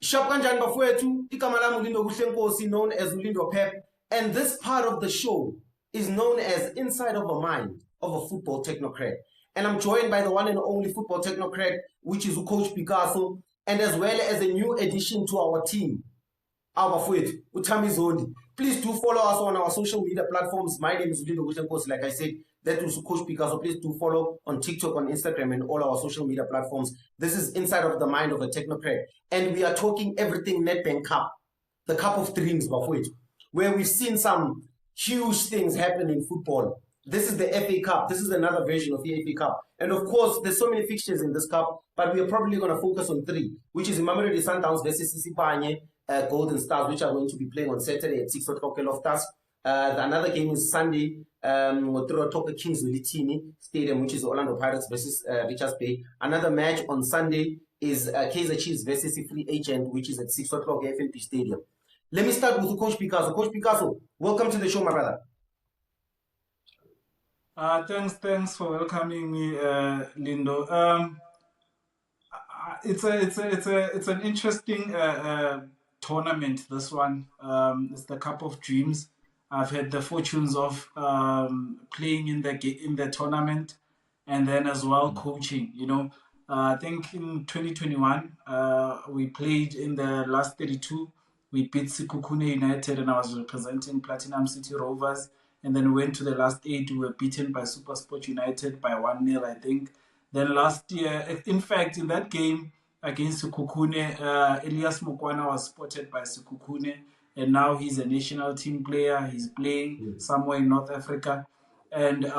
Shop kanjani bafowethu, igama lami uLindoPep, known as LindoPep, and this part of the show is known as Inside of a Mind of a Football Technocrat. And I'm joined by the one and only Football Technocrat, which is Coach Picasso, and as well as a new addition to our team, our bafowethu, Thami. Please do follow us on our social media platforms. My name is LindoPep, like I said. That is Coach Picasso. Please do follow on TikTok, on Instagram, and all our social media platforms. This is Inside of the Mind of a Technocrat. And we are talking everything Nedbank Cup, the Cup of Dreams, where we've seen some huge things happen in football. This is the FA Cup. This is another version of the FA Cup. And of course, there's so many fixtures in this cup, but we are probably going to focus on three, which is Mamelodi Sundowns versus Isibanye Golden Stars, which are going to be playing on Saturday at 6 o'clock Loftus. Another game is Sunday, Toka Kings Militini Stadium, which is Orlando Pirates versus Richards Bay. Another match on Sunday is Kaizer Chiefs versus Free Agent, which is at 6 o'clock FNP Stadium. Let me start with Coach Picasso. Coach Picasso, welcome to the show, my brother. Thanks for welcoming me, Lindo. It's an interesting tournament. This one, it's the Cup of Dreams. I've had the fortunes of playing in the tournament, and then as well coaching. I think in 2021 we played in the last 32. We beat Sekhukhune United, and I was representing Platinum City Rovers. And then we went to the last 8. We were beaten by SuperSport United by 1-0, I think. Then last year, in fact, in that game against Sekhukhune, Elias Mokwana was spotted by Sekhukhune, and now he's a national team player. He's playing somewhere in North Africa. And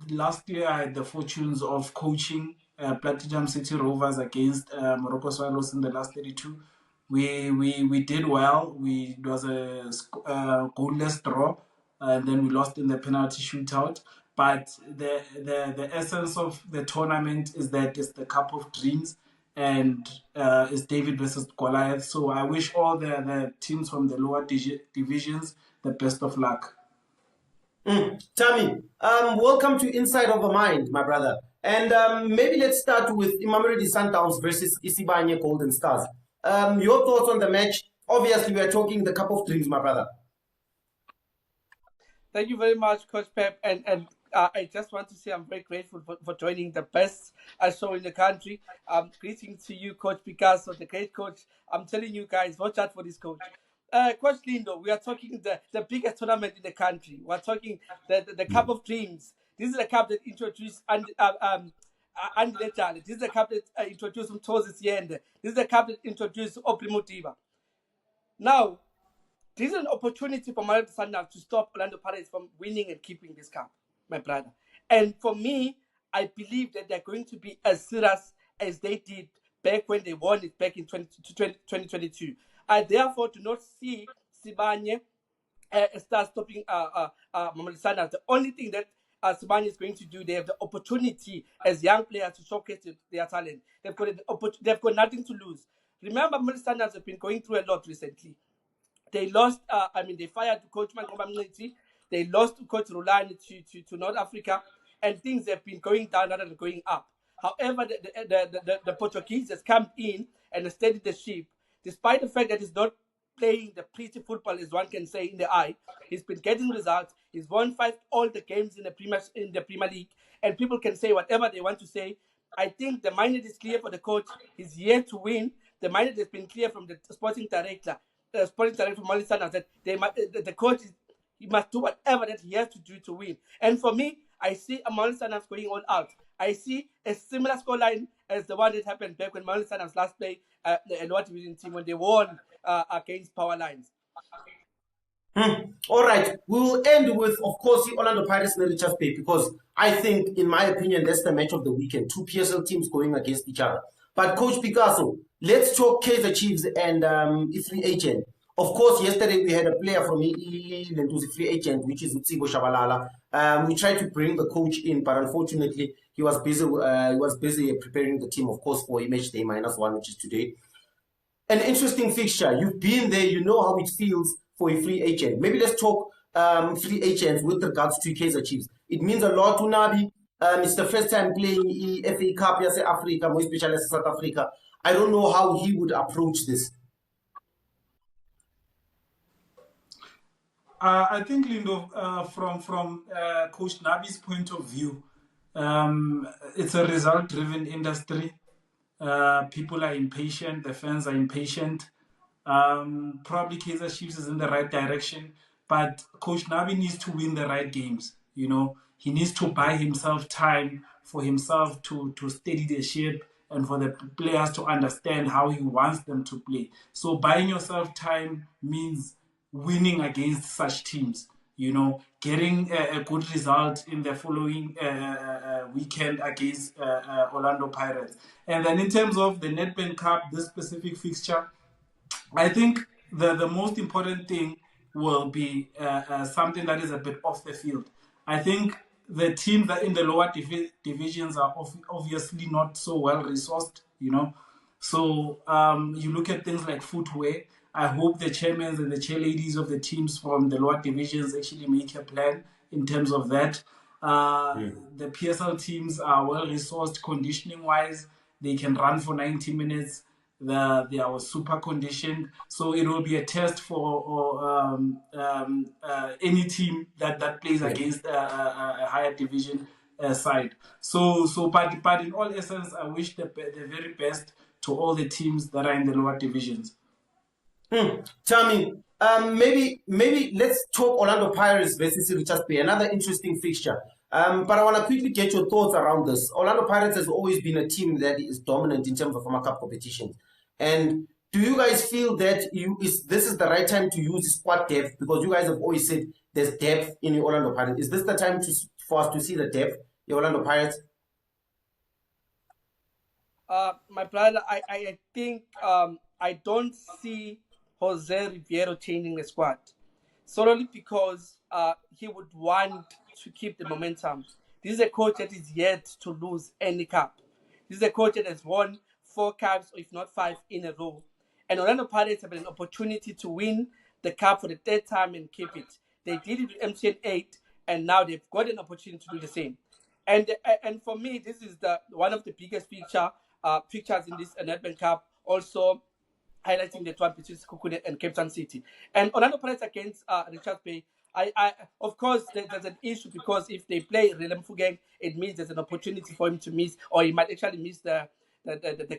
last year, I had the fortunes of coaching Platinum City Rovers against Morocco Swallows in the last 32. We did well. It was a goalless draw, and then we lost in the penalty shootout. But the essence of the tournament is that it's the Cup of Dreams, and it's David versus Goliath. So I wish all the teams from the lower divisions the best of luck. Thami, welcome to Inside of a Mind, my brother. And maybe let's start with Mamelodi Sundowns versus Isibanye Golden Stars. Your thoughts on the match? Obviously, we are talking the Cup of Dreams, my brother. Thank you very much, Coach Pep. And I just want to say I'm very grateful for joining the best show in the country. Greetings to you, Coach Picasso, the great coach. I'm telling you guys, watch out for this coach. Coach Lindo, we are talking the biggest tournament in the country. We're talking the Cup of Dreams. This is the cup that introduced this is the cup that introduced Mthosi Siende. This is the cup that introduced Oprimotiva. Now, this is an opportunity for Mamelodi Sundowns to stop Orlando Pirates from winning and keeping this cup, my brother. And for me, I believe that they're going to be as serious as they did back when they won it back in 2022. I therefore do not see Sibanye start stopping Mamelodi Sundowns. The only thing that Sibanye is going to do, they have the opportunity as young players to showcase their talent. They've got nothing to lose. Remember, Mamelodi Sundowns have been going through a lot recently. They lost, they fired Coach Mangoba Mneti. They lost Coach Rulani to North Africa, and things have been going down rather than going up. However, the Portuguese has come in and steadied the ship, despite the fact that he's not playing the pretty football, as one can say, in the eye. He's been getting results. He's won all the games in the Premier League, and people can say whatever they want to say. I think the mindset is clear for the coach. He's here to win. The mindset has been clear from the sporting director from Mamelodi Sundowns that the coach he must do whatever that he has to do to win. And for me, I see Mamelodi Sundowns going all out. I see a similar scoreline as the one that happened back when Mamelodi Sundowns last played a lower division team when they won against Power Lines. All right, we will end with, of course, the Orlando Pirates and Richards Bay, because I think, in my opinion, that's the match of the weekend. Two PSL teams going against each other. But Coach Picasso, let's talk Kaizer Chiefs and Free Agent. Of course, yesterday we had a player from the Free Agent, which is Utsibo Shabalala. We tried to bring the coach in, but unfortunately, he was busy preparing the team, of course, for match day -1, which is today. An interesting fixture. You've been there. You know how it feels for a free agent. Maybe let's talk free agents with regards to Kaizer Chiefs. It means a lot to Nabi. It's the first time playing FA Cup, Africa, more especially South Africa. I don't know how he would approach this. I think, Lindo, from Coach Nabi's point of view, it's a result-driven industry. People are impatient. The fans are impatient. Probably Kaizer Chiefs is in the right direction, but Coach Nabi needs to win the right games. You know, he needs to buy himself time for himself to steady the ship and for the players to understand how he wants them to play. So buying yourself time means winning against such teams. You know, getting a good result in the following weekend against Orlando Pirates. And then in terms of the Nedbank Cup, this specific fixture, I think the most important thing will be something that is a bit off the field. I think the teams that in the lower divisions are obviously not so well resourced, you know. So you look at things like footwear. I hope the chairmen and the chairladies of the teams from the lower divisions actually make a plan in terms of that. The PSL teams are well resourced conditioning wise. They can run for 90 minutes. They are super conditioned, so it will be a test for any team that plays against a higher division side. But in all essence, I wish the very best to all the teams that are in the lower divisions. Thami, maybe let's talk Orlando Pirates versus Richards Bay, another interesting fixture. But I want to quickly get your thoughts around this. Orlando Pirates has always been a team that is dominant in terms of Farmer Cup competitions. And do you guys feel that this is the right time to use squad depth? Because you guys have always said there's depth in the Orlando Pirates. Is this the time for us to see the depth in Orlando Pirates? My brother, I think I don't see Jose Riviero changing the squad solely because he would want to keep the momentum. This is a coach that is yet to lose any cup. This is a coach that has won 4 cups, or if not 5, in a row. And Orlando Pirates have an opportunity to win the cup for the 3rd time and keep it. They did it with MTN 8, and now they've got an opportunity to do the same. And for me, this is one of the biggest pictures in this Nedbank Cup. Also highlighting the one between Sekhukhune and Cape Town City. And Orlando Pirates against Richards Bay, of course, there's an issue because if they play Relem Fugeng, it means there's an opportunity for him to miss, or he might actually miss the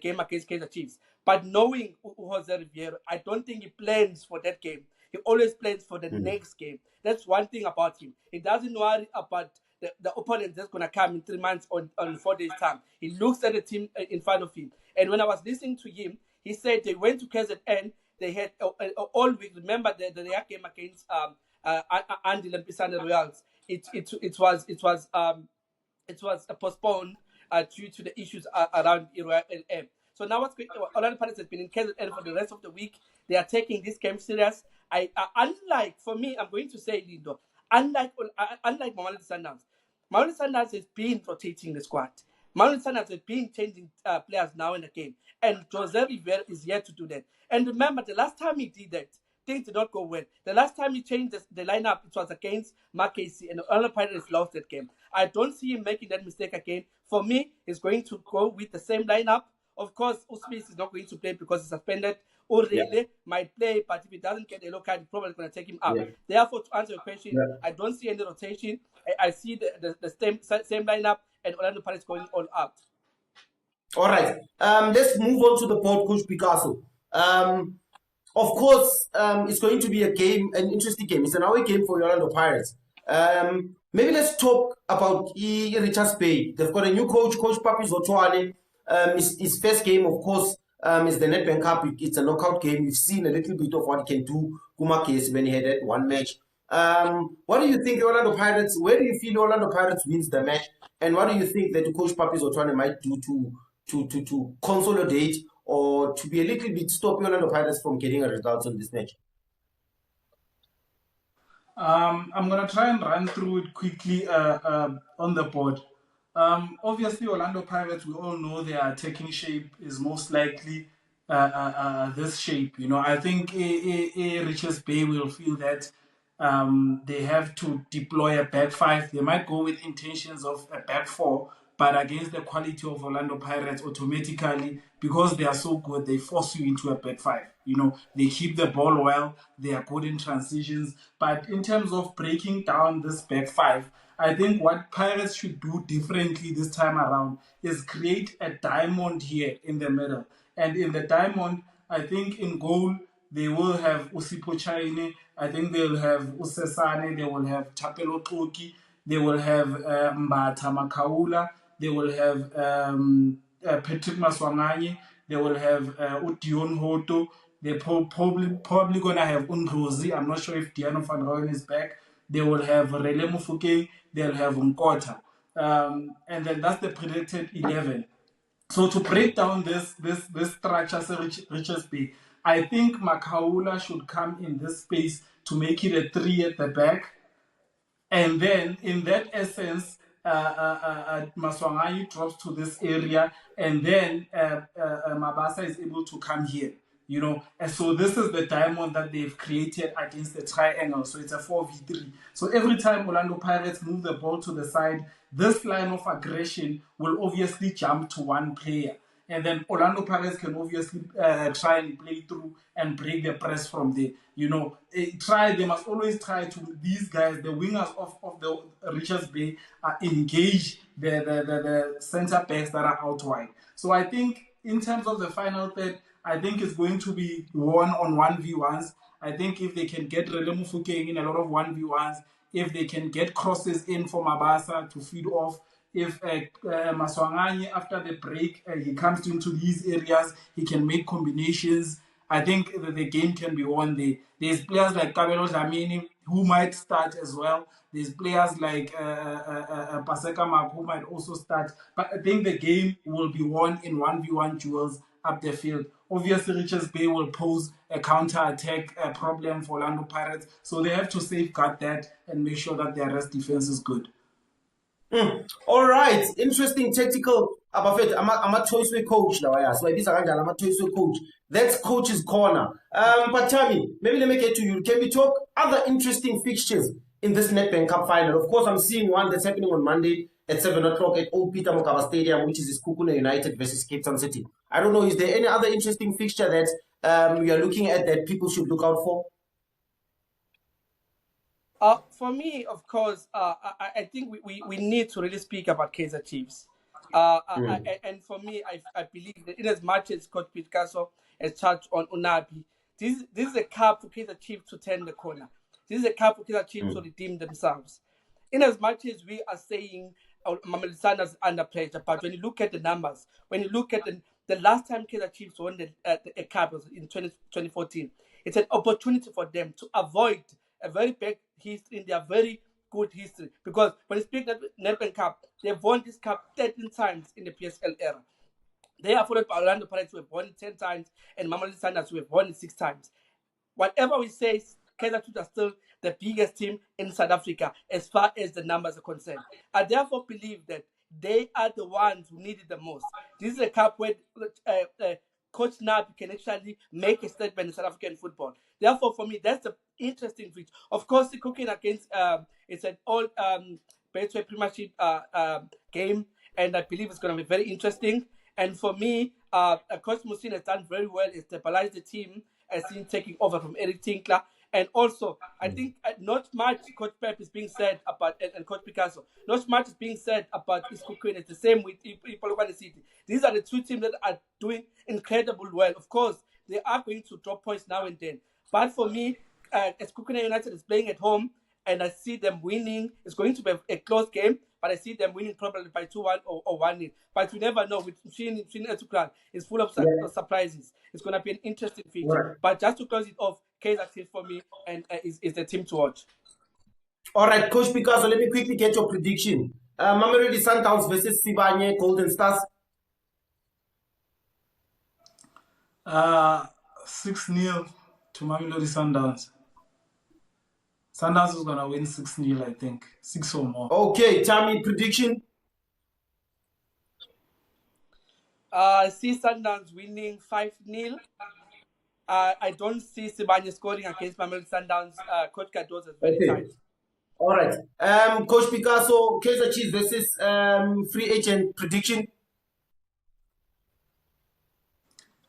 game against Kaizer Chiefs. But knowing Jose Riviero, I don't think he plans for that game. He always plans for the next game. That's one thing about him. He doesn't worry about the opponent that's going to come in 3 months or 4 days' time. He looks at the team in front of him. And when I was listening to him, he said they went to KZN. They had all week. Remember the game against Andy Lempisane Royals. It was postponed due to the issues around Royal LM. So now Orlando Pirates has been in KZN for the rest of the week. They are taking this game serious. Unlike, for me, I'm going to say, Lindo, unlike Mamelodi Sundowns, Mamelodi Sundowns has been rotating the squad. Mamelodi Sundowns has been changing players now and again. And Jose Rivera is yet to do that. And remember, the last time he did that, things did not go well. The last time he changed the lineup, it was against Mark Casey, and Orlando Pirates lost that game. I don't see him making that mistake again. For me, he's going to go with the same lineup. Of course, Usmith is not going to play because he's suspended. Orele might play, but if he doesn't get a yellow card, he's probably going to take him out. Therefore, to answer your question, I don't see any rotation. I see the same lineup, and Orlando Pirates going all out. All right. Let's move on to the board, Coach Picasso. Of course, it's going to be an interesting game. It's an away game for Orlando Pirates. Maybe let's talk about Richards Bay. They've got a new coach, Coach Papi Zotwane. His first game, of course, is the Nedbank Cup. It's a knockout game. We've seen a little bit of what he can do, Kumakes, when he had that one match. What do you think, Orlando Pirates? Where do you feel Orlando Pirates wins the match? And what do you think that Coach Papi Zotwane might do to consolidate or to be a little bit stop Orlando Pirates from getting a result on this match? I'm going to try and run through it quickly on the board. Obviously, Orlando Pirates, we all know their attacking shape is most likely this shape. You know, I think Richards Bay will feel that they have to deploy a back 5. They might go with intentions of a back 4, but against the quality of Orlando Pirates, automatically, because they are so good, they force you into a back five. They keep the ball well, they are good in transitions. But in terms of breaking down this back five, I think what Pirates should do differently this time around is create a diamond here in the middle. And in the diamond, I think in goal, they will have Usipo Chaine, I think they'll have Usesane, they will have Chapelo Toki, they will have Mbata Makaula, they will have Patrick Maswanganye, they will have Udion Hoto, they're probably going to have Undrozi. I'm not sure if Diano van Rooyen is back. They will have Rele Mufukeng, they'll have Nkota. And then that's the predicted 11. So to break down this structure, Richards Bay, I think Makaula should come in this space to make it a 3 at the back. And then, in that essence, Maswanganyi drops to this area, and then Mabasa is able to come here. And so this is the diamond that they've created against the triangle. So it's a 4v3. So every time Orlando Pirates move the ball to the side, this line of aggression will obviously jump to one player. And then Orlando Pirates can obviously try and play through and break the press from there. They must always try to, these guys, the wingers of the Richards Bay, engage the center backs that are out wide. So I think in terms of the final third, I think it's going to be 1-on-1v1s. I think if they can get Rele Mufukeng in a lot of 1v1s, if they can get crosses in for Mabasa to feed off, if Maswanganyi, after the break, he comes into these areas, he can make combinations. I think the game can be won there. There's players like Kabelo Dlamini who might start as well. There's players like Paseka Mak who might also start. But I think the game will be won in 1v1 duels up the field. Obviously, Richards Bay will pose a counter-attack problem for Orlando Pirates. So they have to safeguard that and make sure that their rest defense is good. All right, interesting tactical. I'm a choice coach now. So I'm a choice coach. That's coach's corner. But Thami, maybe let me get to you. Can we talk other interesting fixtures in this Nedbank Cup final? Of course, I'm seeing one that's happening on Monday at 7 o'clock at Old Peter Mokaba Stadium, which is Kukuna United versus Cape Town City. I don't know, is there any other interesting fixture that we are looking at that people should look out for? For me, of course, I think we need to really speak about Kaizer Chiefs. And for me, I believe that in as much as Coach Picasso has touched on Unabi, this is a cup for Kaizer Chiefs to turn the corner. This is a cup for Kaizer Chiefs to redeem themselves. In as much as we are saying Mamelodi Sundowns under pressure, but when you look at the numbers, when you look at the last time Kaizer Chiefs won the cup was in 2014, it's an opportunity for them to avoid a very bad history in their very good history. Because when you speak of Nedbank Cup, they've won this cup 13 times in the PSL era. They are followed by Orlando Pirates, who have won it 10 times, and Mamelodi Sundowns, who have won it 6 times. Whatever we say, Kaizer Chiefs are still the biggest team in South Africa as far as the numbers are concerned. I therefore believe that they are the ones who need it the most. This is a cup where Coach Nabi can actually make a statement in South African football. Therefore, for me, that's the interesting feature. Of course, the cooking against it's an all Betway Premiership game, and I believe it's going to be very interesting. And for me, Coach Musin has done very well. He stabilized the team, as seen taking over from Eric Tinkler. And also, I think not much Coach Pep is being said about, and Coach Picasso, not much is being said about Iskukune. It's the same with Polokwane City. These are the two teams that are doing incredibly well. Of course, they are going to drop points now and then. But for me, Iskukune United is playing at home, and I see them winning. It's going to be a close game, but I see them winning probably by 2-1 or 1-0. But you never know. With Shin Etukran, it's full of surprises. It's going to be an interesting feature. Right. But just to close it off, Kaizer Chiefs for me and is the team to watch. All right, Coach Picasso, let me quickly get your prediction. Mamelodi Sundowns versus Sibanye Golden Stars. 6-0 to Mamelodi Sundowns. Sundowns is going to win 6-0, I think. 6 or more. Okay, Thami, prediction? I see Sundowns winning 5-0. I don't see Sibanye scoring against Mamelodi Sundowns. Coach Cardozo is very tight. All right. Coach Picasso, Kaizer Chiefs versus free agent prediction.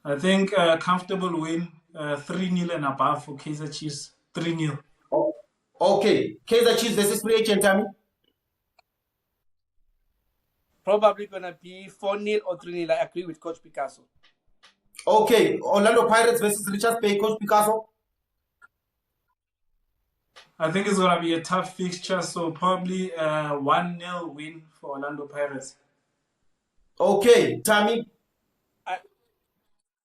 I think comfortable win, 3-0 and above for Kaizer Chiefs, 3-0. Oh, okay. Kaizer Chiefs versus free agent, Thami. Probably going to be 4-0 or 3-0. I agree with Coach Picasso. Okay. Orlando Pirates versus Richards Bay, Coach Picasso. I think it's going to be a tough fixture, so probably 1-0 win for Orlando Pirates. Okay. Thami.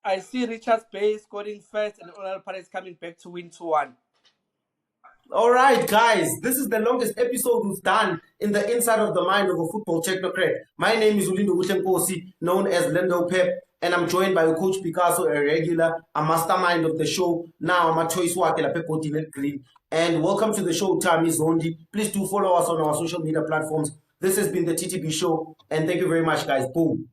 I see Richards Bay scoring first and Orlando Pirates coming back to win 2-1. All right, guys, this is the longest episode we've done in the inside of the mind of a football technocrat. My name is Lindo, known as LindoPep, and I'm joined by Coach Picasso, a regular, a mastermind of the show. Now, I'm a choice worker, Green. And welcome to the show, Thami Zondi. Please do follow us on our social media platforms. This has been the TTB show, and thank you very much, guys. Boom.